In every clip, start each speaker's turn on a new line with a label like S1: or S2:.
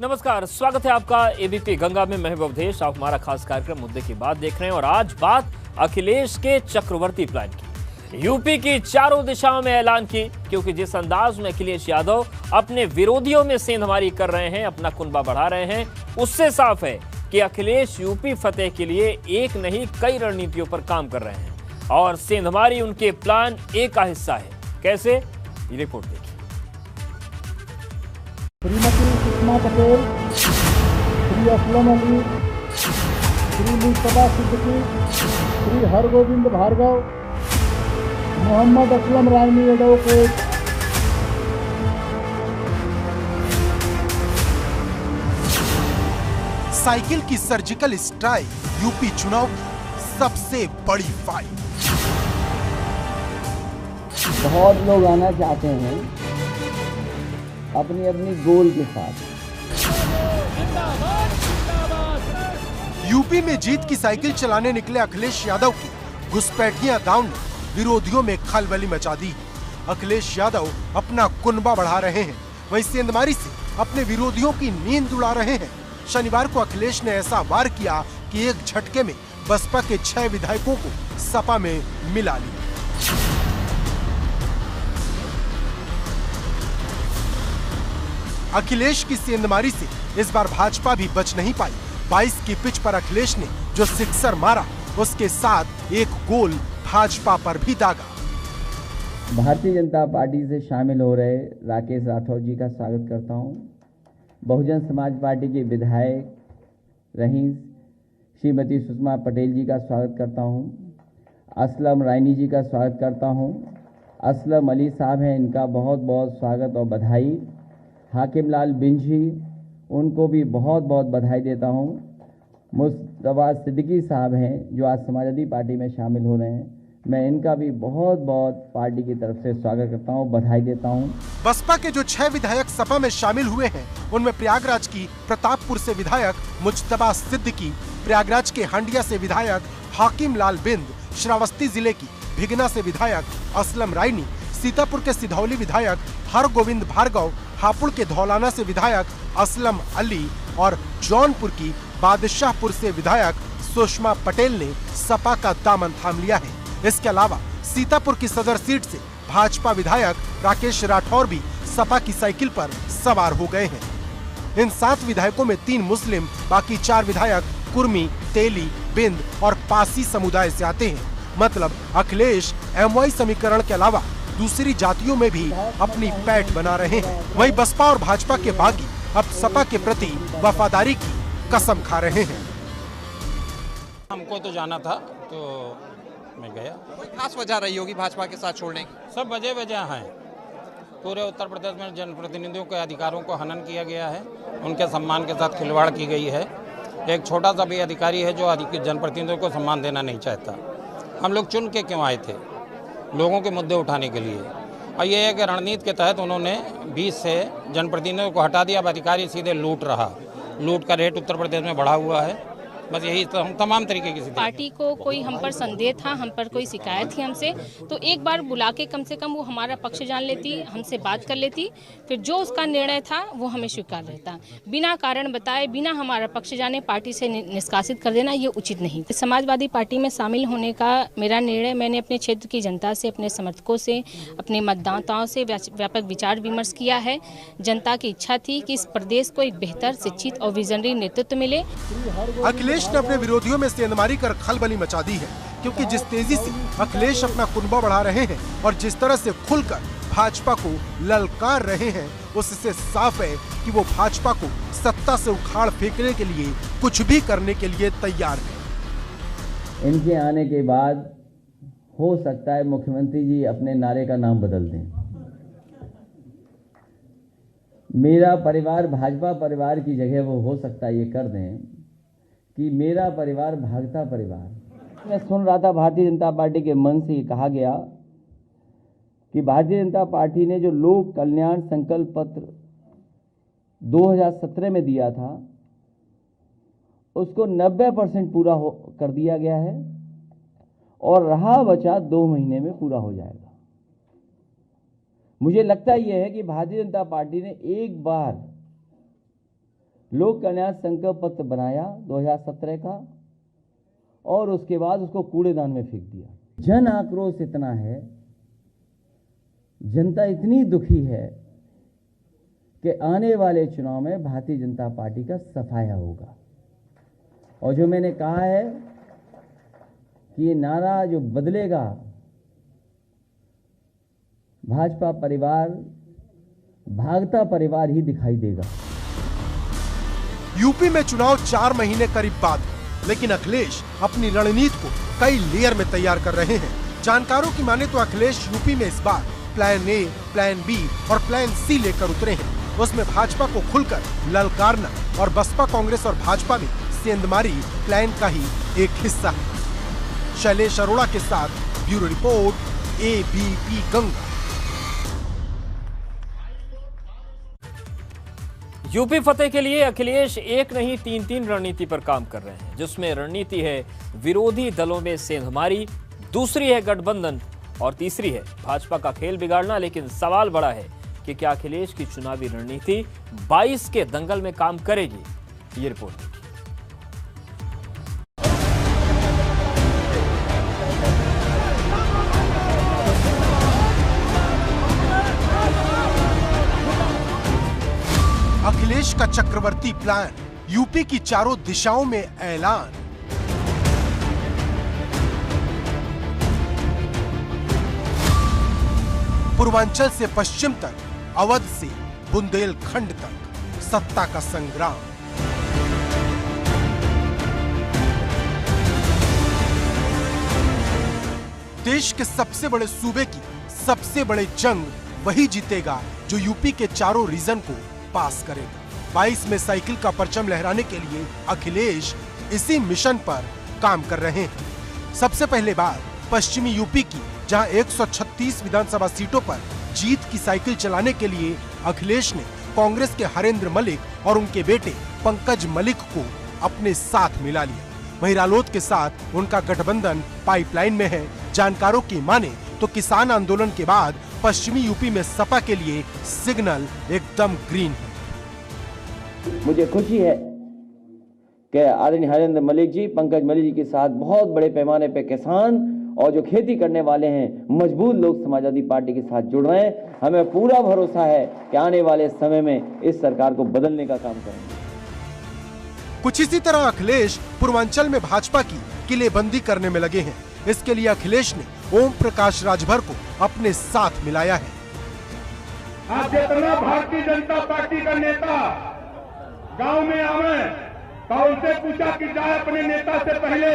S1: नमस्कार, स्वागत है आपका एबीपी गंगा में। मैं अवधेश। आप हमारा खास कार्यक्रम मुद्दे की बात देख रहे हैं और आज बात अखिलेश के चक्रवर्ती प्लान की। यूपी की चारों दिशाओं में ऐलान की, क्योंकि जिस अंदाज में अखिलेश यादव अपने विरोधियों में सेंधमारी कर रहे हैं, अपना कुनबा बढ़ा रहे हैं, उससे साफ है कि अखिलेश यूपी फतेह के लिए एक नहीं कई रणनीतियों पर काम कर रहे हैं और सेंधमारी उनके प्लान ए का हिस्सा है। कैसे, ये रिपोर्ट देखिए।
S2: श्रीमती सुषमा पटेल, श्री असलम अली, श्री मुस्तफा सिद्दीकी, श्री हरगोविंद भार्गव, मोहम्मद असलम रायनी एडवोकेट,
S3: साइकिल की सर्जिकल स्ट्राइक यूपी चुनाव की सबसे बड़ी फाइट।
S4: बहुत लोग आना चाहते हैं अपनी अपनी गोल के साथ।
S3: यूपी में जीत की साइकिल चलाने निकले अखिलेश यादव की घुसपैठिया गांव ने विरोधियों में खलबली मचा दी। अखिलेश यादव अपना कुनबा बढ़ा रहे हैं, वहीं सेंधमारी से अपने विरोधियों की नींद उड़ा रहे हैं। शनिवार को अखिलेश ने ऐसा वार किया कि एक झटके में बसपा के 6 विधायकों को सपा में मिला लिया। अखिलेश की सेंधमारी से इस बार भाजपा भी बच नहीं पाई। 22 की पिच पर अखिलेश ने जो सिक्सर मारा, उसके साथ एक गोल भाजपा पर भी दागा।
S4: भारतीय जनता पार्टी से शामिल हो रहे राकेश राठौर जी का स्वागत करता हूं। बहुजन समाज पार्टी के विधायक रही श्रीमती सुषमा पटेल जी का स्वागत करता हूं। असलम रायनी जी का स्वागत करता हूं। असलम अली साहब हैं, इनका बहुत बहुत स्वागत और बधाई। हाकिम लाल बिंजी, उनको भी बहुत बहुत बधाई देता हूं। मुस्तफा सिद्दीकी साहब हैं जो आज समाजवादी पार्टी में शामिल हो रहे हैं, मैं इनका भी बहुत बहुत पार्टी की तरफ से स्वागत करता हूं, बधाई देता हूं।
S3: बसपा के जो 6 विधायक सपा में शामिल हुए हैं, उनमें प्रयागराज की प्रतापपुर से विधायक मुज्तबा सिद्दीकी, प्रयागराज के हंडिया से विधायक हाकिम लाल बिंद, श्रावस्ती जिले की भिगना से विधायक असलम रायनी, सीतापुर के सिधौली विधायक हरगोविंद भार्गव, हापुड़ के धौलाना से विधायक असलम अली और जौनपुर की बादशाहपुर से विधायक सुषमा पटेल ने सपा का दामन थाम लिया है। इसके अलावा सीतापुर की सदर सीट से भाजपा विधायक राकेश राठौर भी सपा की साइकिल पर सवार हो गए हैं। इन 7 विधायकों में 3 मुस्लिम, बाकी 4 विधायक कुर्मी, तेली, बिंद और पासी समुदाय से आते हैं। मतलब अखिलेश MY समीकरण के अलावा दूसरी जातियों में भी अपनी पैठ बना रहे हैं। वहीं बसपा और भाजपा के बागी अब सपा के प्रति वफादारी की कसम खा रहे हैं।
S5: हमको तो जाना था तो मैं गया।
S6: कोई खास वजह रही होगी भाजपा के साथ छोड़ने की?
S5: सब वजह हैं। पूरे उत्तर प्रदेश में जनप्रतिनिधियों के अधिकारों को हनन किया गया है, उनके सम्मान के साथ खिलवाड़ की गई है। एक छोटा सा भी अधिकारी है जो जनप्रतिनिधियों को सम्मान देना नहीं चाहता। हम लोग चुन के क्यों आए थे? लोगों के मुद्दे उठाने के लिए। और ये है कि रणनीति के तहत उन्होंने 20 से जनप्रतिनिधियों को हटा दिया। अब अधिकारी सीधे लूट रहा। लूट का रेट उत्तर प्रदेश में बढ़ा हुआ है। बस यही तमाम तरीके की
S7: पार्टी को कोई हम पर संदेह था, हम पर कोई शिकायत थी हमसे, तो एक बार बुला के कम से कम वो हमारा पक्ष जान लेती, हमसे बात कर लेती, फिर जो उसका निर्णय था वो हमें स्वीकार रहता। बिना कारण बताए, बिना हमारा पक्ष जाने पार्टी से निष्कासित कर देना ये उचित नहीं। समाजवादी पार्टी में शामिल होने का मेरा निर्णय मैंने अपने क्षेत्र की जनता से, अपने समर्थकों से, अपने मतदाताओं से व्यापक विचार विमर्श किया है। जनता की इच्छा थी कि इस प्रदेश को एक बेहतर, शिक्षित और विजनरी नेतृत्व मिले।
S3: अखिलेश ने अपने विरोधियों में सेंधमारी कर खलबली मचा दी है, क्योंकि जिस तेजी से अखिलेश अपना कुनबा बढ़ा रहे हैं और जिस तरह से खुलकर भाजपा को ललकार रहे हैं, उससे साफ है कि वो भाजपा को सत्ता से उखाड़ फेंकने के लिए कुछ भी करने के लिए तैयार है।
S4: इनके आने के बाद हो सकता है मुख्यमंत्री जी अपने नारे का नाम बदल दें। मेरा परिवार भाजपा परिवार की जगह वो हो सकता है ये कर दें कि मेरा परिवार भाजपा परिवार। मैं सुन रहा था भारतीय जनता पार्टी के मन से कहा गया कि भारतीय जनता पार्टी ने जो लोक कल्याण संकल्प पत्र 2017 में दिया था उसको 90% पूरा कर दिया गया है और रहा बचा 2 महीने में पूरा हो जाएगा। मुझे लगता यह है कि भारतीय जनता पार्टी ने एक बार लोक कल्याण संकल्प पत्र बनाया 2017 का और उसके बाद उसको कूड़ेदान में फेंक दिया। जन आक्रोश इतना है, जनता इतनी दुखी है कि आने वाले चुनाव में भारतीय जनता पार्टी का सफाया होगा। और जो मैंने कहा है कि ये नारा जो बदलेगा, भाजपा परिवार भागता परिवार ही दिखाई देगा।
S3: यूपी में चुनाव 4 महीने करीब बाद, लेकिन अखिलेश अपनी रणनीति को कई लेयर में तैयार कर रहे हैं। जानकारों की माने तो अखिलेश यूपी में इस बार प्लान ए, प्लान बी और प्लान सी लेकर उतरे हैं। उसमें भाजपा को खुलकर ललकारना और बसपा, कांग्रेस और भाजपा में सेंधमारी प्लान का ही एक हिस्सा है। शैलेश अरोड़ा के साथ bureau report, ABP Ganga.
S1: UP फतेह के लिए अखिलेश एक नहीं 3 रणनीति पर काम कर रहे हैं, जिसमें रणनीति है विरोधी दलों में सेंधमारी, दूसरी है गठबंधन और तीसरी है भाजपा का खेल बिगाड़ना। लेकिन सवाल बड़ा है कि क्या अखिलेश की चुनावी रणनीति 22 के दंगल में काम करेगी? ये रिपोर्ट देखिए।
S3: अखिलेश का चक्रवर्ती प्लान, यूपी की चारों दिशाओं में ऐलान। पूर्वांचल से पश्चिम तक, अवध से बुंदेलखंड तक सत्ता का संग्राम। देश के सबसे बड़े सूबे की सबसे बड़े जंग वही जीतेगा जो यूपी के चारों रीजन को पास करेगा। 22 में साइकिल का परचम लहराने के लिए अखिलेश इसी मिशन पर काम कर रहे हैं। सबसे पहले बार पश्चिमी यूपी की जहां 136 विधानसभा सीटों पर जीत की साइकिल चलाने के लिए अखिलेश ने कांग्रेस के हरेंद्र मलिक और उनके बेटे पंकज मलिक को अपने साथ मिला लिया। वहीं रालोद के साथ उनका गठबंधन पाइपलाइन में है। जानकारों की माने तो किसान आंदोलन के बाद पश्चिमी यूपी में सपा के लिए सिग्नल एकदम ग्रीन है।
S4: मुझे खुशी है कि आदरणीय हरेंद्र मलिक जी, पंकज मलिक जी के साथ बहुत बड़े पैमाने पे किसान और जो खेती करने वाले हैं मजबूत लोग समाजवादी पार्टी के साथ जुड़ रहे हैं। हमें पूरा भरोसा है कि आने वाले समय में इस सरकार को बदलने का काम करेंगे।
S3: कुछ इसी तरह अखिलेश पूर्वांचल में भाजपा की किलेबंदी करने में लगे हैं। इसके लिए अखिलेश ने ओम प्रकाश राजभर को अपने साथ मिलाया है।
S2: आज जितना भारतीय जनता पार्टी का नेता गांव में आवे तो उनसे पूछा कि जाए अपने नेता से पहले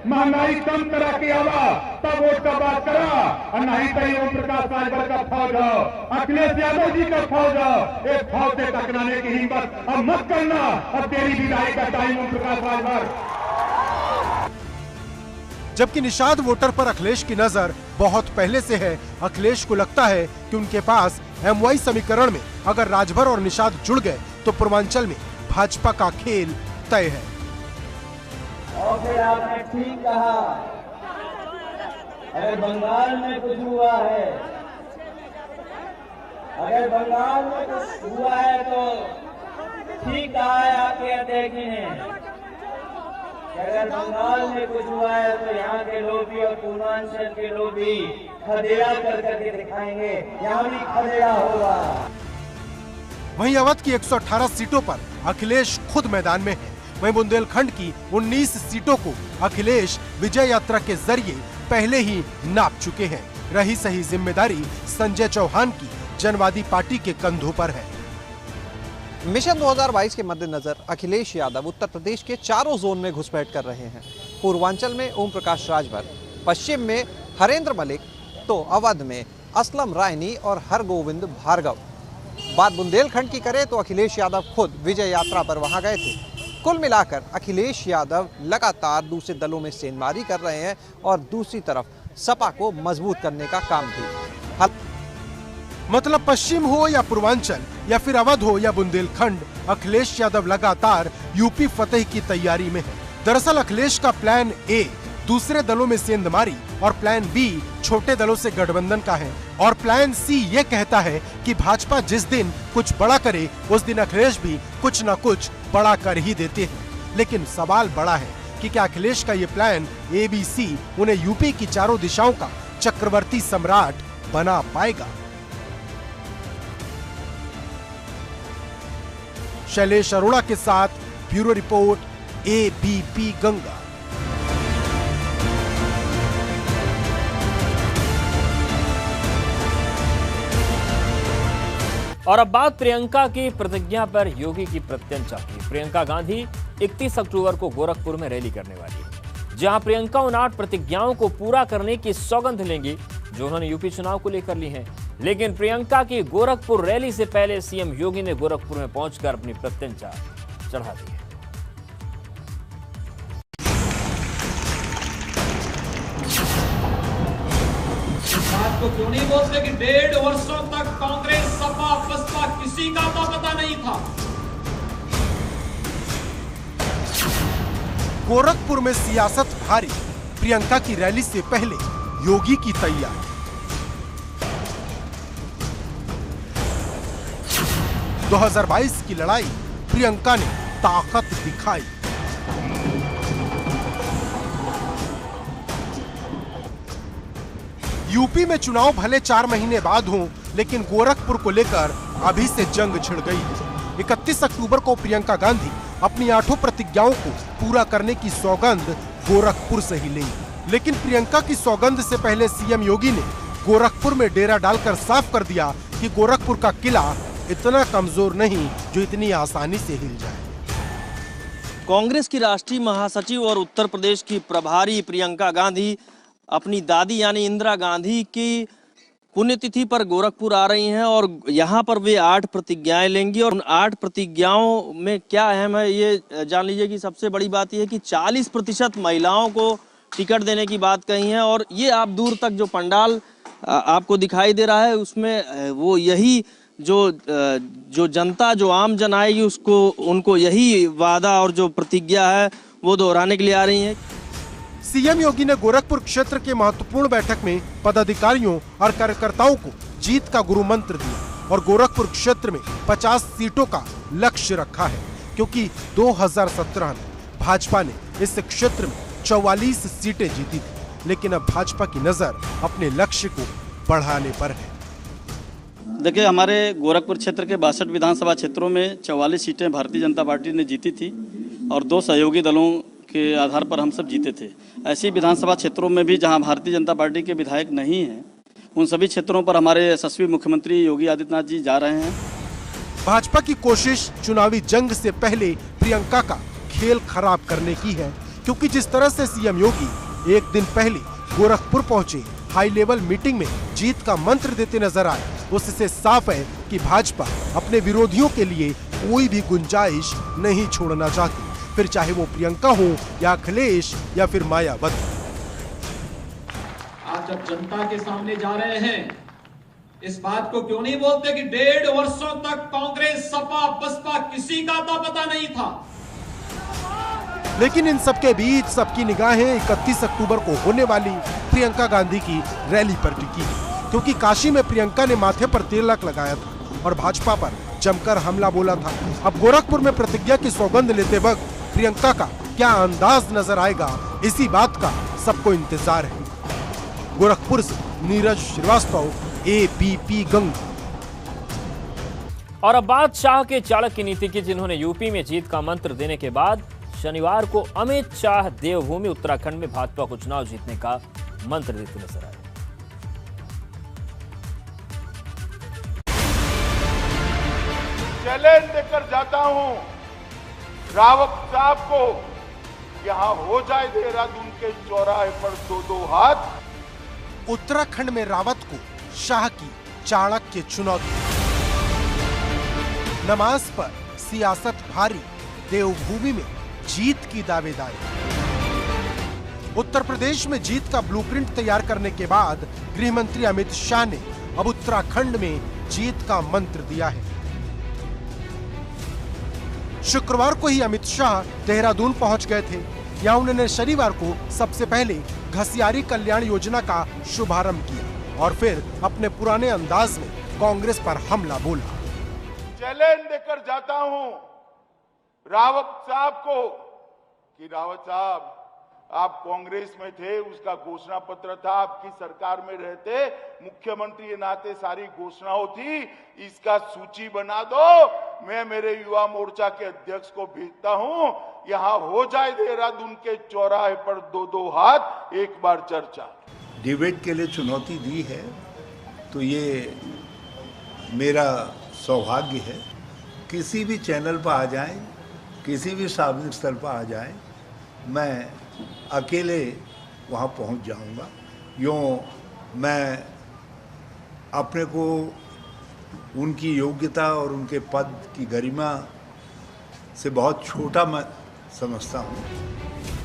S2: महंगाई कम करा के आवा, तब वोट का बात करा, और नहीं तो ओम प्रकाश राजभर का फौज हो, अखिलेश यादव जी का फौज हो, एक फौज से टकराने की हिम्मत अब मत करना। अब तेरी विदाई का टाइम ओम प्रकाश राजभर।
S3: जबकि निषाद वोटर पर अखिलेश की नजर बहुत पहले से है। अखिलेश को लगता है कि उनके पास MY समीकरण में अगर राजभर और निषाद जुड़ गए तो पूर्वांचल में भाजपा का खेल तय है।
S4: और फिर आपने ठीक कहा, अगर बंगाल में कुछ हुआ है, अगर बंगाल में कुछ हुआ है तो ठीक कहा है आपके अध्यक्ष ने। अगर बंगाल में कुछ हुआ है तो यहाँ के लोग भी और पूर्वांचल के लोग भी खदेड़ा करके दिखाएंगे, यहाँ भी खदेड़ा होगा।
S3: वहीं अवध की 118 सीटों पर अखिलेश खुद मैदान में है। वहीं बुंदेलखंड की 19 सीटों को अखिलेश विजय यात्रा के जरिए पहले ही नाप चुके हैं। रही सही जिम्मेदारी संजय चौहान की जनवादी पार्टी के कंधों पर है।
S6: मिशन 2022 के मद्देनजर अखिलेश यादव उत्तर प्रदेश के चारों जोन में घुसपैठ कर रहे हैं। पूर्वांचल में ओम प्रकाश राजभर, पश्चिम में हरेंद्र मलिक, तो अवध में असलम रायनी और हरगोविंद भार्गव। बात बुंदेलखंड की करें तो अखिलेश यादव खुद विजय यात्रा पर वहां गए थे। कुल मिलाकर अखिलेश यादव लगातार दूसरे दलों में सेंधमारी कर रहे हैं और दूसरी तरफ सपा को मजबूत करने का काम भी।
S3: मतलब पश्चिम हो या पूर्वांचल या फिर अवध हो या बुंदेलखंड, अखिलेश यादव लगातार यूपी फतेह की तैयारी में है। दरअसल अखिलेश का प्लान ए दूसरे दलों में सेंधमारी और प्लान बी छोटे दलों से गठबंधन का है और प्लान सी ये कहता है कि भाजपा जिस दिन कुछ बड़ा करे उस दिन अखिलेश भी कुछ न कुछ बड़ा कर ही देते हैं। लेकिन सवाल बड़ा है कि क्या अखिलेश का ये प्लान ABC उन्हें यूपी की चारों दिशाओं का चक्रवर्ती सम्राट बना पाएगा? शैलेश अरोड़ा के साथ ब्यूरो रिपोर्ट ABP गंगा।
S1: और अब बात प्रियंका की प्रतिज्ञा पर योगी की प्रत्यंचा की। प्रियंका गांधी 31 अक्टूबर को गोरखपुर में रैली करने वाली है, जहां प्रियंका उन 8 प्रतिज्ञाओं को पूरा करने की सौगंध लेंगी जो उन्होंने यूपी चुनाव को लेकर ली है। लेकिन प्रियंका की गोरखपुर रैली से पहले सीएम योगी ने गोरखपुर में पहुंचकर अपनी प्रत्यंचा चढ़ा दी है।
S8: बात को क्यों नहीं बोलते कि 1.5 वर्षों तक कांग्रेस सपा बसपा किसी का तो पता नहीं था।
S3: गोरखपुर में सियासत भारी, प्रियंका की रैली से पहले योगी की तैयारी। – 2022 की लड़ाई प्रियंका ने ताकत दिखाई। यूपी में चुनाव भले 4 महीने बाद हों, लेकिन गोरखपुर को लेकर अभी से जंग छिड़ गई है। 31 अक्टूबर को प्रियंका गांधी अपनी 8 प्रतिज्ञाओं को पूरा करने की सौगंध गोरखपुर से ही लेंगी। लेकिन प्रियंका की सौगंध से पहले सीएम योगी ने गोरखपुर में डेरा डालकर साफ कर दिया कि गोरखपुर का किला इतना कमजोर नहीं जो इतनी आसानी से हिल जाए।
S9: कांग्रेस की राष्ट्रीय महासचिव और उत्तर प्रदेश की प्रभारी प्रियंका गांधी अपनी दादी यानी इंदिरा गांधी की पुण्यतिथि पर गोरखपुर आ रही हैं और यहाँ पर वे 8 प्रतिज्ञाएं लेंगी। और उन 8 प्रतिज्ञाओं में क्या अहम है ये जान लीजिए कि सबसे बड़ी बात यह है कि 40% महिलाओं को टिकट देने की बात कही है। और ये आप दूर तक जो पंडाल आपको दिखाई दे रहा है उसमें वो यही जो जनता जो आम जन आएगी उसको उनको यही वादा और जो प्रतिज्ञा है वो दोहराने के लिए आ रही हैं।
S3: सीएम योगी ने गोरखपुर क्षेत्र के महत्वपूर्ण बैठक में पदाधिकारियों और कार्यकर्ताओं को जीत का गुरु मंत्र दिया और गोरखपुर क्षेत्र में 50 सीटों का लक्ष्य रखा है, क्योंकि 2017 में भाजपा ने इस क्षेत्र में 44 सीटें जीती थी। लेकिन अब भाजपा की नजर अपने लक्ष्य को बढ़ाने पर है।
S10: देखिए, हमारे गोरखपुर क्षेत्र के 62 विधानसभा क्षेत्रों में 44 सीटें भारतीय जनता पार्टी ने जीती थी और 2 सहयोगी दलों के आधार पर हम सब जीते थे। ऐसी विधानसभा क्षेत्रों में भी जहां भारतीय जनता पार्टी के विधायक नहीं हैं, उन सभी क्षेत्रों पर हमारे यशस्वी मुख्यमंत्री योगी आदित्यनाथ जी जा रहे हैं।
S3: भाजपा की कोशिश चुनावी जंग से पहले प्रियंका का खेल खराब करने की है, क्योंकि जिस तरह से सीएम योगी एक दिन पहले गोरखपुर पहुंचे, हाई लेवल मीटिंग में जीत का मंत्र देते नजर आए, उससे साफ है कि भाजपा अपने विरोधियों के लिए कोई भी गुंजाइश नहीं छोड़ना चाहती, फिर चाहे वो प्रियंका हो या अखिलेश या फिर मायावती।
S8: आज जब जनता के सामने जा रहे हैं, इस बात को क्यों नहीं बोलते कि 1.5 वर्षों तक कांग्रेस सपा बसपा किसी का तो पता नहीं था।
S3: लेकिन इन सबके बीच सबकी निगाहें 31 अक्टूबर को होने वाली प्रियंका गांधी की रैली पर टिकी, क्योंकि काशी में प्रियंका ने माथे पर तिलक लगाया था और भाजपा पर जमकर हमला बोला था। अब गोरखपुर में प्रतिज्ञा की सौगंध लेते वक्त प्रियंका का क्या अंदाज नजर आएगा, इसी बात का सबको इंतजार है। गोरखपुर से नीरज श्रीवास्तव, ABP गंगा।
S1: और अब बात शाह के चाणक्य नीति की, जिन्होंने यूपी में जीत का मंत्र देने के बाद शनिवार को अमित शाह देवभूमि उत्तराखंड में भाजपा को चुनाव जीतने का मंत्र देते नजर आए।
S2: चैलेंज देकर जाता हूं रावत साहब को, यहां हो जाए देहरादून के चौराहे पर 2-2 हाथ।
S3: उत्तराखंड में रावत को शाह की चाणक्य चुनौती। नमाज पर सियासत भारी, देवभूमि में जीत की दावेदारी। उत्तर प्रदेश में जीत का ब्लूप्रिंट तैयार करने के बाद गृह मंत्री अमित शाह ने अब उत्तराखंड में जीत का मंत्र दिया है। शुक्रवार को ही अमित शाह देहरादून पहुंच गए थे। यहाँ उन्होंने शनिवार को सबसे पहले घसियारी कल्याण योजना का शुभारंभ किया और फिर अपने पुराने अंदाज में कांग्रेस पर हमला बोला।
S2: चैलेंज देकर जाता हूं रावत साहब को कि रावत साहब, आप कांग्रेस में थे, उसका घोषणा पत्र था, आपकी सरकार में रहते मुख्यमंत्री के नाते सारी घोषणाओं थी, इसका सूची बना दो, मैं मेरे युवा मोर्चा के अध्यक्ष को भेजता हूं, यहां हो जाए देहरादून के चौराहे पर 2-2 हाथ एक बार चर्चा।
S11: डिबेट के लिए चुनौती दी है तो ये मेरा सौभाग्य है। किसी भी चैनल पर आ जाएं, किसी भी सार्वजनिक स्थल पर आ जाएं, मैं अकेले वहाँ पहुँच जाऊँगा। यूँ मैं अपने को उनकी योग्यता और उनके पद की गरिमा से बहुत छोटा मैं समझता हूँ।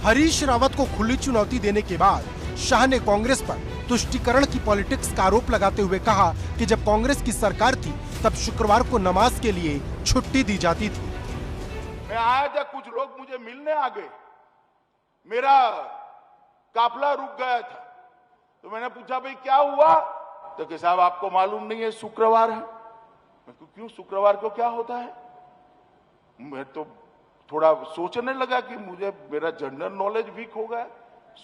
S3: हरीश रावत को खुली चुनौती देने के बाद शाह ने कांग्रेस पर तुष्टीकरण की पॉलिटिक्स का आरोप लगाते हुए कहा कि जब कांग्रेस की सरकार थी तब शुक्रवार को नमाज के लिए छुट्टी दी जाती थी।
S2: मैं आया था, कुछ लोग मुझे मिलने आ गए, मेरा काफिला रुक गया था, तो मैंने पूछा भाई क्या हुआ, तो कि साहब आपको मालूम नहीं है शुक्रवार है। मैं क्यों शुक्रवार को क्या होता है? मैं तो थोड़ा सोचने लगा कि मुझे मेरा जनरल नॉलेज वीक हो गया,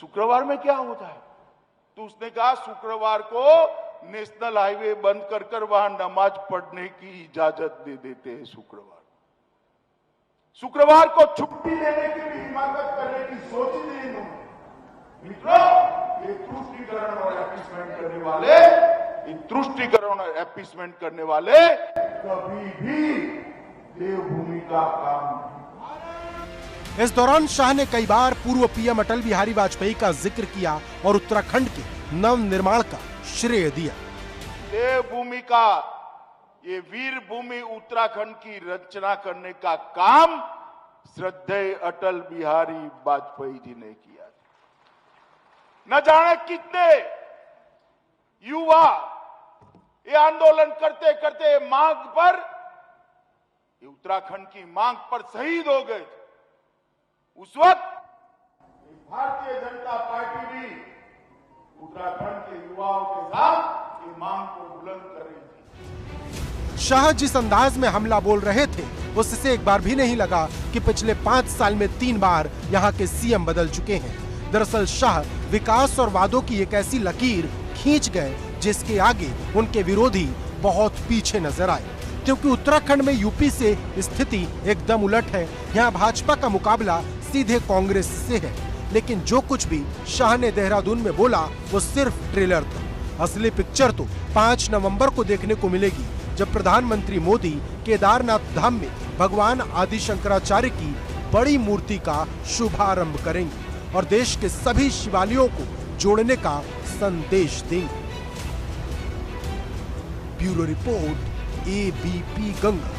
S2: शुक्रवार में क्या होता है? तो उसने कहा शुक्रवार को नेशनल हाईवे बंद कर वहां नमाज पढ़ने की इजाजत दे देते हैं। शुक्रवार को छुट्टी देने की भी हिमाकत करने की सोच दी इन्होंने। मित्रों, ये तुष्टीकरण और एपीसमेंट करने वाले कभी भी देवभूमि का काम।
S3: इस दौरान शाह ने कई बार पूर्व पीएम अटल बिहारी वाजपेयी का जिक्र किया और उत्तराखंड के नव निर्माण का श्रेय दिया।
S2: देवभूमि का, ये वीर भूमि उत्तराखंड की रचना करने का काम श्रद्धेय अटल बिहारी वाजपेयी जी ने किया। न जाने कितने युवा ये आंदोलन करते करते मांग पर, ये उत्तराखंड की मांग पर शहीद हो गए। उस वक्त भारतीय जनता पार्टी भी उत्तराखंड के युवाओं के साथ ये मांग को बुलंद कर रही थी।
S3: शाह जिस अंदाज में हमला बोल रहे थे उससे एक बार भी नहीं लगा कि पिछले 5 साल में 3 बार यहाँ के सीएम बदल चुके हैं। दरअसल शाह विकास और वादों की एक ऐसी लकीर खींच गए जिसके आगे उनके विरोधी बहुत पीछे नजर आए, क्योंकि उत्तराखंड में यूपी से स्थिति एकदम उलट है। यहाँ भाजपा का मुकाबला सीधे कांग्रेस से है। लेकिन जो कुछ भी शाह ने देहरादून में बोला वो सिर्फ ट्रेलर था। असली पिक्चर तो 5 नवंबर को देखने को मिलेगी, जब प्रधानमंत्री मोदी केदारनाथ धाम में भगवान आदि शंकराचार्य की बड़ी मूर्ति का शुभारंभ करेंगे और देश के सभी शिवालयों को जोड़ने का संदेश देंगे। Bureau report, ABP Ganga.